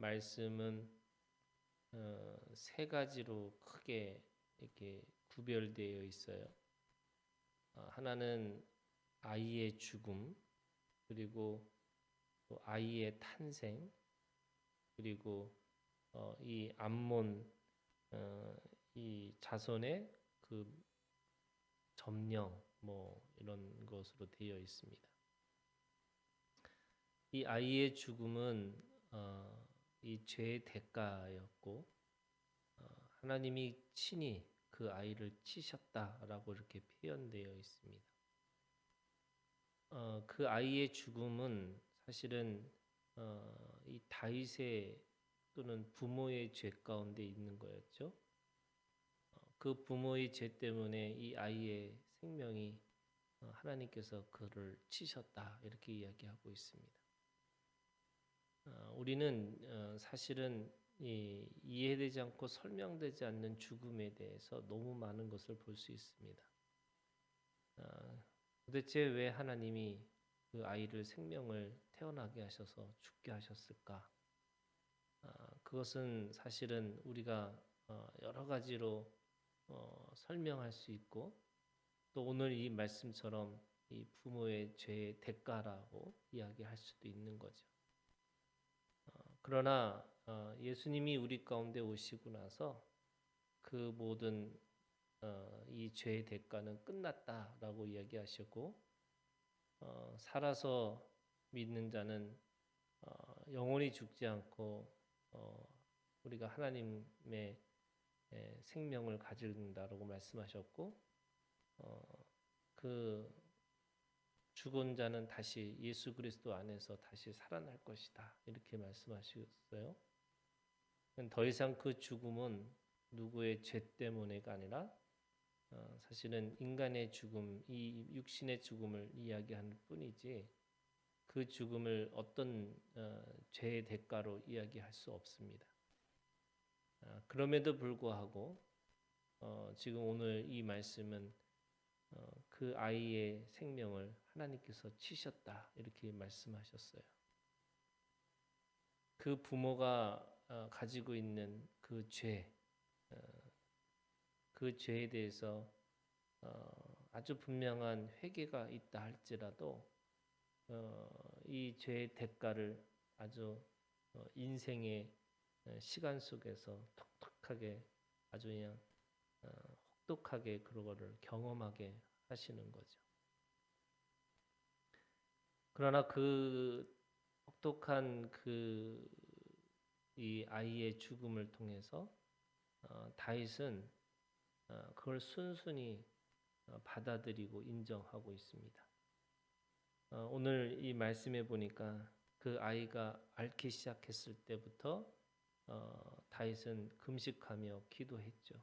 말씀은 세 가지로 크게 이렇게 구별되어 있어요. 하나는 아이의 죽음, 그리고 또 아이의 탄생, 그리고 이 암몬 이 자손의 그 점령 뭐 이런 것으로 되어 있습니다. 이 아이의 죽음은 이 죄의 대가였고 하나님이 친히 그 아이를 치셨다라고 이렇게 표현되어 있습니다. 그 아이의 죽음은 사실은 이 다윗의 또는 부모의 죄 가운데 있는 거였죠. 그 부모의 죄 때문에 이 아이의 생명이 하나님께서 그를 치셨다 이렇게 이야기하고 있습니다. 우리는 사실은 이해되지 않고 설명되지 않는 죽음에 대해서 너무 많은 것을 볼 수 있습니다. 도대체 왜 하나님이 그 아이를 생명을 태어나게 하셔서 죽게 하셨을까? 그것은 사실은 우리가 여러 가지로 설명할 수 있고 또 오늘 이 말씀처럼 이 부모의 죄의 대가라고 이야기할 수도 있는 거죠. 그러나 예수님이 우리 가운데 오시고 나서 그 모든 이 죄의 대가는 끝났다라고 이야기하셨고 살아서 믿는 자는 영원히 죽지 않고 우리가 하나님의 생명을 가진다라고 말씀하셨고 그 죽은 자는 다시 예수 그리스도 안에서 다시 살아날 것이다 이렇게 말씀하셨어요. 더 이상 그 죽음은 누구의 죄 때문에가 아니라 사실은 인간의 죽음, 이 육신의 죽음을 이야기하는 뿐이지 그 죽음을 어떤 죄의 대가로 이야기할 수 없습니다. 그럼에도 불구하고 지금 오늘 이 말씀은 그 아이의 생명을 하나님께서 치셨다 이렇게 말씀하셨어요. 그 부모가 가지고 있는 그 죄, 그 죄에 대해서 아주 분명한 회개가 있다 할지라도 이 죄의 대가를 아주 인생의 시간 속에서 톡톡하게 아주 그냥 혹독하게 그거를 경험하게 하시는 거죠. 그러나 그 혹독한 이 아이의 죽음을 통해서 다윗은 그걸 순순히 받아들이고 인정하고 있습니다. 오늘 이 말씀에 보니까 그 아이가 앓기 시작했을 때부터 다윗은 금식하며 기도했죠.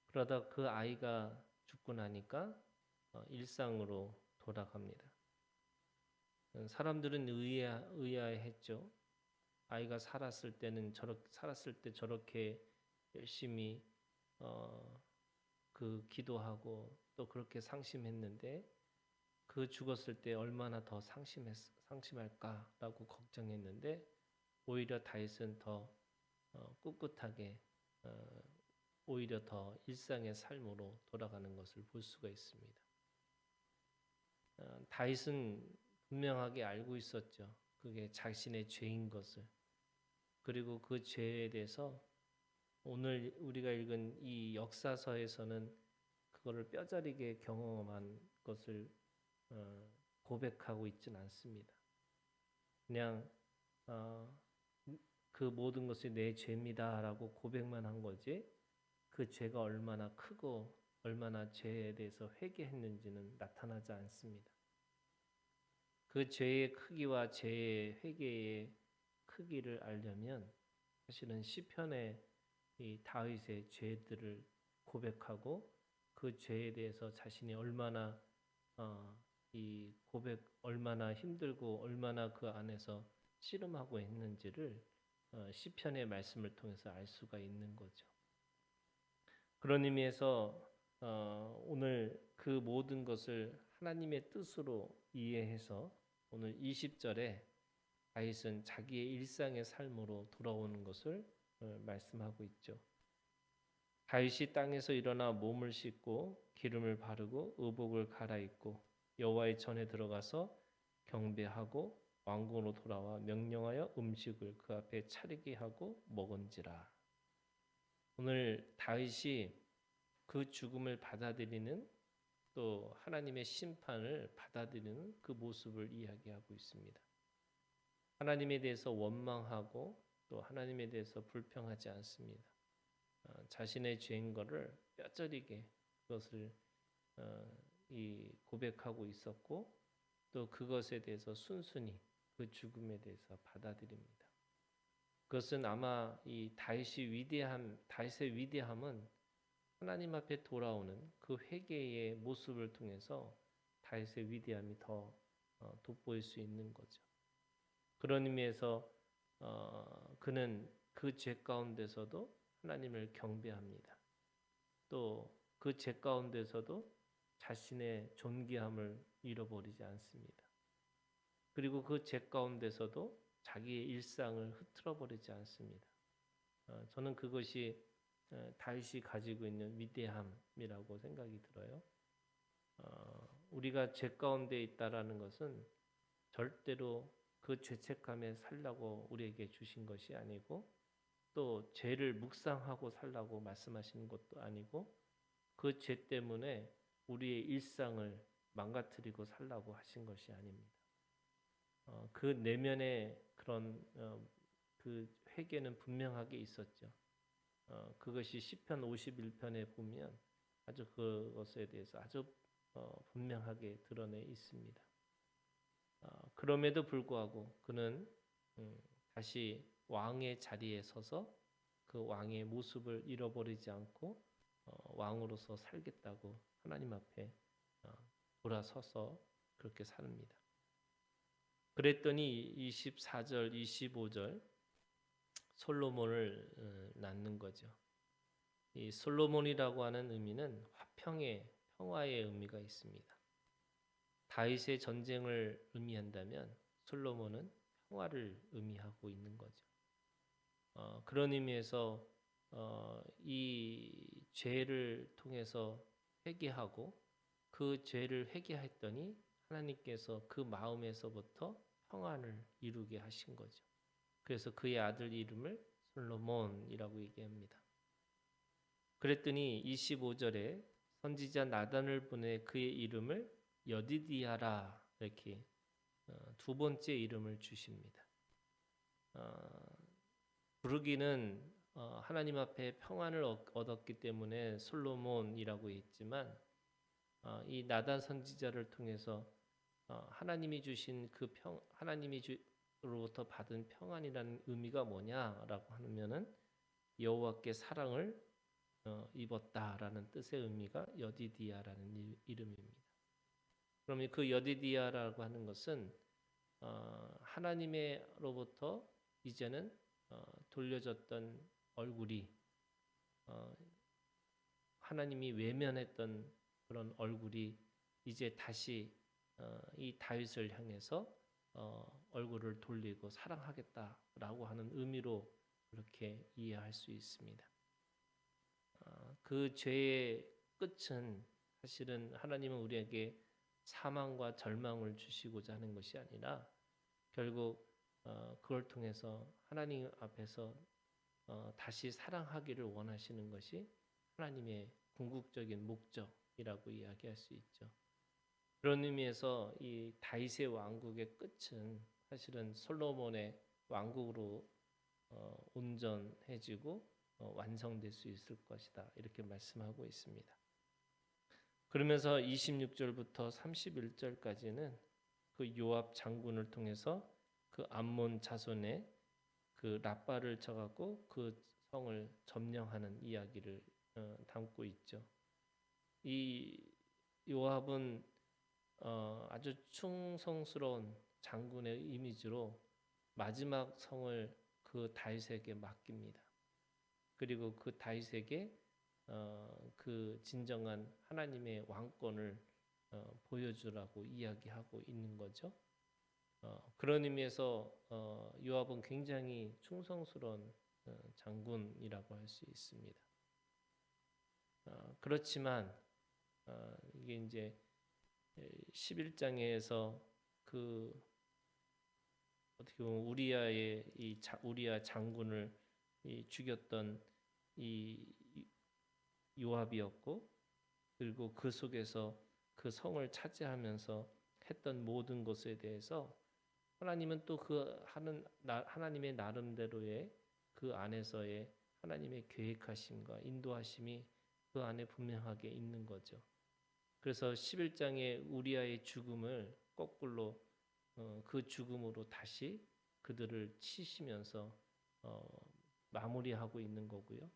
그러다 그 아이가 죽고 나니까 일상으로 돌아갑니다. 사람들은 의아해했죠. 아이가 살았을 때 저렇게 열심히 그 기도하고 또 그렇게 상심했는데 그 죽었을 때 얼마나 더 상심할까라고 걱정했는데 오히려 다윗은 더 꿋꿋하게 오히려 더 일상의 삶으로 돌아가는 것을 볼 수가 있습니다. 다윗은 분명하게 알고 있었죠. 그게 자신의 죄인 것을. 그리고 그 죄에 대해서 오늘 우리가 읽은 이 역사서에서는 그거를 뼈저리게 경험한 것을 고백하고 있지는 않습니다. 그냥 그 모든 것이 내 죄입니다라고 고백만 한 거지 그 죄가 얼마나 크고 얼마나 죄에 대해서 회개했는지는 나타나지 않습니다. 그 죄의 크기와 죄의 회개의 크기를 알려면 사실은 시편의 이 다윗의 죄들을 고백하고 그 죄에 대해서 자신이 얼마나 얼마나 힘들고 얼마나 그 안에서 씨름하고 했는지를 시편의 말씀을 통해서 알 수가 있는 거죠. 그런 의미에서 오늘 그 모든 것을 하나님의 뜻으로 이해해서 오늘 20절에 다윗은 자기의 일상의 삶으로 돌아오는 것을 말씀하고 있죠. 다윗이 땅에서 일어나 몸을 씻고 기름을 바르고 의복을 갈아입고 여호와의 전에 들어가서 경배하고 왕궁으로 돌아와 명령하여 음식을 그 앞에 차리게 하고 먹은지라. 오늘 다윗이 그 죽음을 받아들이는 또 하나님의 심판을 받아들이는 그 모습을 이야기하고 있습니다. 하나님에 대해서 원망하고 또 하나님에 대해서 불평하지 않습니다. 자신의 죄인 것을 뼈저리게 그것을 고백하고 있었고 또 그것에 대해서 순순히 그 죽음에 대해서 받아들입니다. 그것은 아마 이 다윗의 위대함은 하나님 앞에 돌아오는 그 회개의 모습을 통해서 다윗의 위대함이 더 돋보일 수 있는 거죠. 그런 의미에서 그는 그 죄 가운데서도 하나님을 경배합니다. 또 그 죄 가운데서도 자신의 존귀함을 잃어버리지 않습니다. 그리고 그 죄 가운데서도 자기의 일상을 흐트러버리지 않습니다. 저는 그것이 다윗이 가지고 있는 위대함이라고 생각이 들어요. 우리가 죄 가운데 있다라는 것은 절대로 그 죄책감에 살라고 우리에게 주신 것이 아니고 또 죄를 묵상하고 살라고 말씀하시는 것도 아니고 그 죄 때문에 우리의 일상을 망가뜨리고 살라고 하신 것이 아닙니다. 그 내면의 그런 그 회개는 분명하게 있었죠. 그것이 시편 51편에 보면 아주 그것에 대해서 아주 분명하게 드러내 있습니다. 그럼에도 불구하고 그는 다시 왕의 자리에 서서 그 왕의 모습을 잃어버리지 않고 왕으로서 살겠다고 하나님 앞에 돌아서서 그렇게 삽니다. 그랬더니 24절, 25절 솔로몬을 낳는 거죠. 이 솔로몬이라고 하는 의미는 화평의 평화의 의미가 있습니다. 다윗의 전쟁을 의미한다면 솔로몬은 평화를 의미하고 있는 거죠. 그런 의미에서 이 죄를 통해서 회개하고 그 죄를 회개했더니 하나님께서 그 마음에서부터 평안을 이루게 하신 거죠. 그래서 그의 아들 이름을 솔로몬이라고 얘기합니다. 그랬더니 25절에 선지자 나단을 보내 그의 이름을 여디디아라 이렇게 두 번째 이름을 주십니다. 부르기는 하나님 앞에 평안을 얻었기 때문에 솔로몬이라고 했지만 이 나단 선지자를 통해서 하나님이 주신 그 하나님으로부터 받은 평안이라는 의미가 뭐냐라고 하면은 여호와께 사랑을 입었다라는 뜻의 의미가 여디디아라는 이름입니다. 그러면 그 여디디아라고 하는 것은 하나님으로부터 이제는 돌려졌던 얼굴이 하나님이 외면했던 그런 얼굴이 이제 다시 이 다윗을 향해서 얼굴을 돌리고 사랑하겠다라고 하는 의미로 그렇게 이해할 수 있습니다. 그 죄의 끝은 사실은 하나님은 우리에게 사망과 절망을 주시고자 하는 것이 아니라 결국 그걸 통해서 하나님 앞에서 다시 사랑하기를 원하시는 것이 하나님의 궁극적인 목적이라고 이야기할 수 있죠. 그런 의미에서 이 다윗의 왕국의 끝은 사실은 솔로몬의 왕국으로 온전해지고 완성될 수 있을 것이다. 이렇게 말씀하고 있습니다. 그러면서 26절부터 31절까지는 그 요압 장군을 통해서 그 암몬 자손의 그 랍바를 쳐갖고 그 성을 점령하는 이야기를 담고 있죠. 이 요압은 아주 충성스러운 장군의 이미지로 마지막 성을 그 다윗에게 맡깁니다. 그리고 그 다윗에게 그 진정한 하나님의 왕권을 보여주라고 이야기하고 있는 거죠. 그런 의미에서 요압은 굉장히 충성스러운 장군이라고 할 수 있습니다. 그렇지만 이게 이제 11장에서 그 어떻게 보면 우리야 장군을 죽였던 이 요압이었고, 그리고 그 속에서 그 성을 차지하면서 했던 모든 것에 대해서 하나님은 또 하나님의 나름대로의 그 안에서의 하나님의 계획하심과 인도하심이 그 안에 분명하게 있는 거죠. 그래서 11장의 우리아의 죽음을 거꾸로 그 죽음으로 다시 그들을 치시면서 마무리하고 있는 거고요.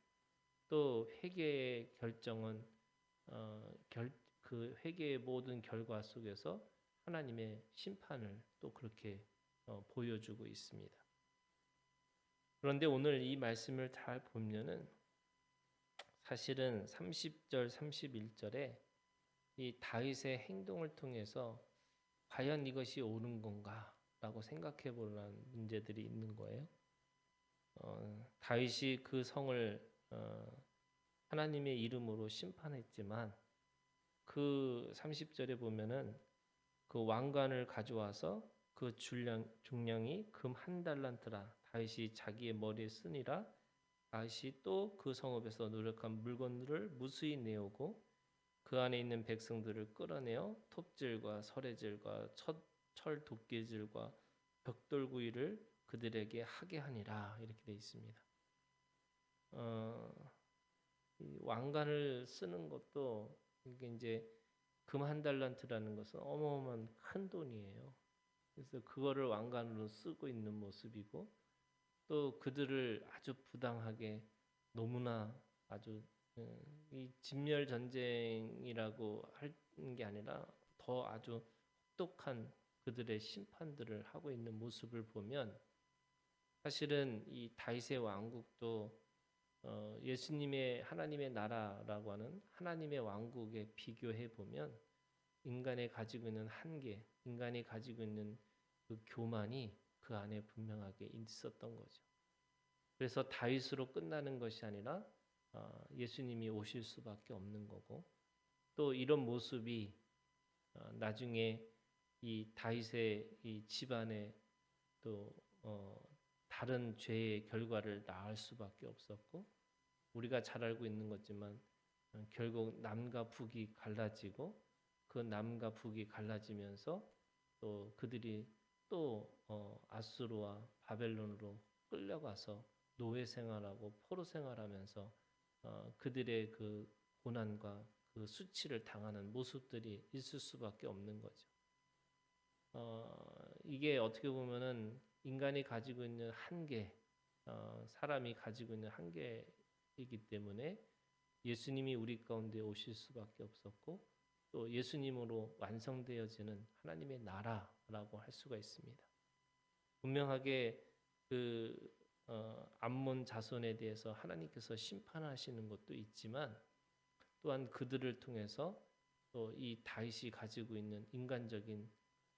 또 회개의 결정은 그 회개의 모든 결과 속에서 하나님의 심판을 또 그렇게 보여주고 있습니다. 그런데 오늘 이 말씀을 잘 보면은 사실은 30절, 31절에 이 다윗의 행동을 통해서 과연 이것이 옳은 건가라고 생각해 보는 문제들이 있는 거예요. 다윗이 그 성을 하나님의 이름으로 심판했지만 그 30절에 보면은 그 왕관을 가져와서 그 중량이 금 1달란트라 다윗이 자기의 머리에 쓰니라. 다윗이 또 그 성읍에서 노력한 물건들을 무수히 내오고 그 안에 있는 백성들을 끌어내어 톱질과 서래질과 철 도끼질과 벽돌구이를 그들에게 하게 하니라. 이렇게 되어 있습니다. 이 왕관을 쓰는 것도 이게 이제 금 1달란트라는 것은 어마어마한 큰 돈이에요. 그래서 그거를 왕관으로 쓰고 있는 모습이고, 또 그들을 아주 부당하게 너무나 아주 이 진멸 전쟁이라고 하는 게 아니라 더 아주 혹독한 그들의 심판들을 하고 있는 모습을 보면, 사실은 이 다윗의 왕국도 예수님의 하나님의 나라라고 하는 하나님의 왕국에 비교해 보면 인간이 가지고 있는 한계, 인간이 가지고 있는 그 교만이 그 안에 분명하게 있었던 거죠. 그래서 다윗으로 끝나는 것이 아니라 예수님이 오실 수밖에 없는 거고, 또 이런 모습이 나중에 이 다윗의 이 집안에 또 다른 죄의 결과를 낳을 수밖에 없었고, 우리가 잘 알고 있는 거지만 결국 남과 북이 갈라지고 그 남과 북이 갈라지면서 또 그들이 또 아수르와 바벨론으로 끌려가서 노예 생활하고 포로 생활하면서 그들의 그 고난과 그 수치를 당하는 모습들이 있을 수밖에 없는 거죠. 이게 어떻게 보면은 인간이 가지고 있는 한계, 사람이 가지고 있는 한계이기 때문에 예수님이 우리 가운데 오실 수밖에 없었고, 또 예수님으로 완성되어지는 하나님의 나라라고 할 수가 있습니다. 분명하게 그 암몬 자손에 대해서 하나님께서 심판하시는 것도 있지만, 또한 그들을 통해서 또 이 다윗이 가지고 있는 인간적인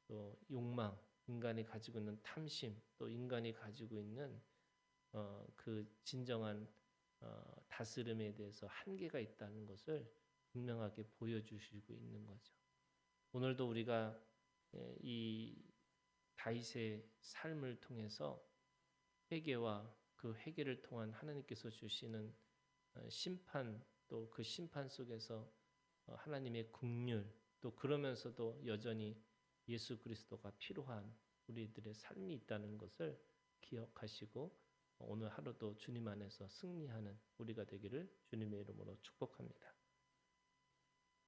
또 욕망, 인간이 가지고 있는 탐심, 또 인간이 가지고 있는 그 진정한 다스림에 대해서 한계가 있다는 것을 분명하게 보여주시고 있는 거죠. 오늘도 우리가 이 다윗의 삶을 통해서 회개와 그 회개를 통한 하나님께서 주시는 심판, 또 그 심판 속에서 하나님의 긍휼, 또 그러면서도 여전히 예수 그리스도가 필요한 우리들의 삶이 있다는 것을 기억하시고 오늘 하루도 주님 안에서 승리하는 우리가 되기를 주님의 이름으로 축복합니다.